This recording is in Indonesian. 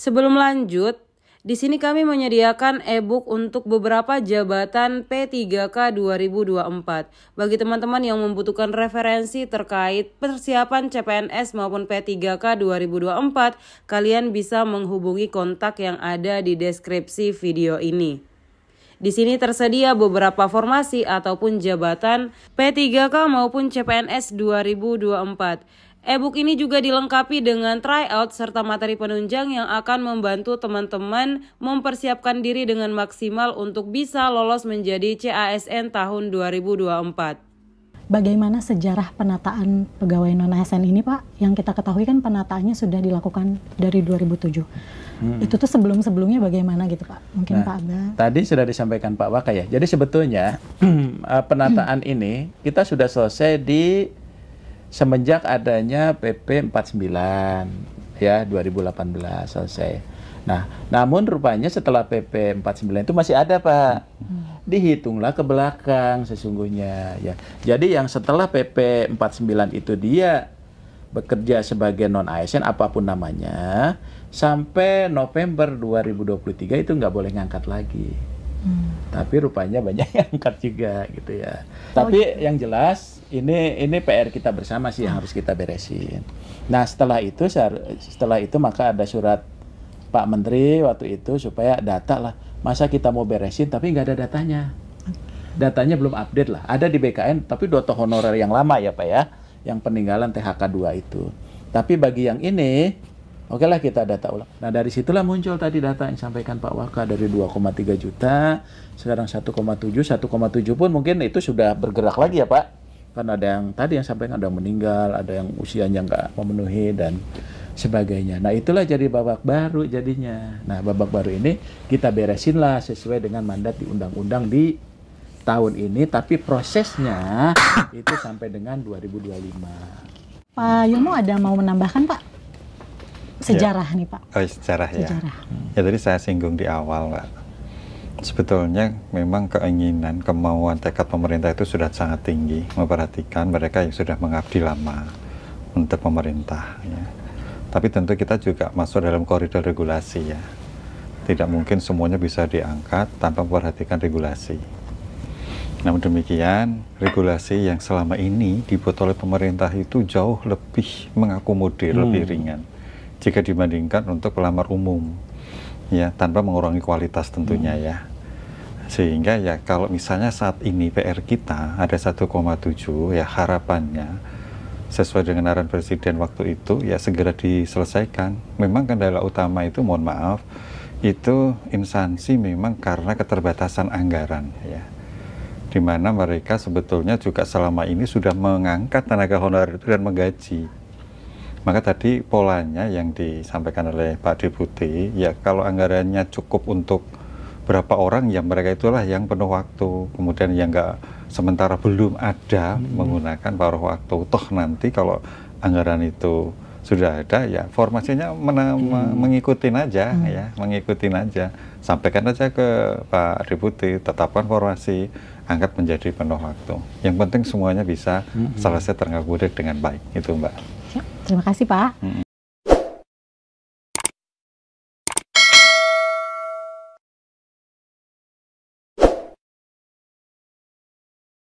Sebelum lanjut, di sini kami menyediakan e-book untuk beberapa jabatan P3K 2024. Bagi teman-teman yang membutuhkan referensi terkait persiapan CPNS maupun P3K 2024, kalian bisa menghubungi kontak yang ada di deskripsi video ini. Di sini tersedia beberapa formasi ataupun jabatan P3K maupun CPNS 2024. E-book ini juga dilengkapi dengan tryout serta materi penunjang yang akan membantu teman-teman mempersiapkan diri dengan maksimal untuk bisa lolos menjadi CASN tahun 2024. Bagaimana sejarah penataan pegawai non-ASN ini, Pak? Yang kita ketahui kan penataannya sudah dilakukan dari 2007. Itu tuh sebelum-sebelumnya bagaimana gitu, Pak? Mungkin Pak Abah. Tadi sudah disampaikan Pak Waka ya. Jadi sebetulnya penataan ini kita sudah selesai di semenjak adanya PP 49 ya 2018 selesai. Nah, namun rupanya setelah PP 49 itu masih ada, Pak. Dihitunglah ke belakang sesungguhnya ya. Jadi yang setelah PP 49 itu dia bekerja sebagai non ASN apapun namanya sampai November 2023 itu nggak boleh ngangkat lagi. Tapi rupanya banyak yang angkat juga gitu ya. Tapi yang jelas ini PR kita bersama sih yang harus kita beresin. Nah setelah itu maka ada surat Pak Menteri waktu itu supaya data lah. Masa kita mau beresin tapi nggak ada datanya. Datanya belum update lah. Ada di BKN tapi data honorer yang lama ya Pak ya. Yang peninggalan THK 2 itu. Tapi bagi yang ini oke lah kita data ulang. Nah dari situlah muncul tadi data yang disampaikan Pak Waka dari 2,3 juta, sekarang 1,7 pun mungkin itu sudah bergerak lagi ya Pak. Kan ada yang tadi yang sampaikan ada yang meninggal, ada yang usianya nggak memenuhi dan sebagainya. Nah itulah jadi babak baru jadinya. Nah babak baru ini kita beresin lah sesuai dengan mandat di undang-undang di tahun ini, tapi prosesnya itu sampai dengan 2025. Pak Yono ada mau menambahkan Pak? Sejarah nih Pak. Oh sejarah ya. Ya tadi saya singgung di awal Pak. Sebetulnya memang keinginan, kemauan, tekad pemerintah itu sudah sangat tinggi memperhatikan mereka yang sudah mengabdi lama untuk pemerintah. Ya. Tapi tentu kita juga masuk dalam koridor regulasi ya. Tidak mungkin semuanya bisa diangkat tanpa memperhatikan regulasi. Namun demikian, regulasi yang selama ini dibuat oleh pemerintah itu jauh lebih mengakomodir, lebih ringan jika dibandingkan untuk pelamar umum, ya tanpa mengurangi kualitas tentunya ya. Sehingga ya kalau misalnya saat ini PR kita ada 1,7 ya harapannya sesuai dengan arahan Presiden waktu itu ya segera diselesaikan. Memang kendala utama itu mohon maaf itu instansi memang karena keterbatasan anggaran ya. Di mana mereka sebetulnya juga selama ini sudah mengangkat tenaga honorer itu dan menggaji. Maka tadi polanya yang disampaikan oleh Pak Deputi, ya kalau anggarannya cukup untuk berapa orang, ya mereka itulah yang penuh waktu. Kemudian yang nggak, sementara belum ada menggunakan paruh waktu. Toh nanti kalau anggaran itu sudah ada, ya formasinya mengikutin aja, ya mengikutin aja. Sampaikan aja ke Pak Deputi, tetapkan formasi, angkat menjadi penuh waktu. Yang penting semuanya bisa selesai terakomodir dengan baik, itu Mbak. Terima kasih Pak.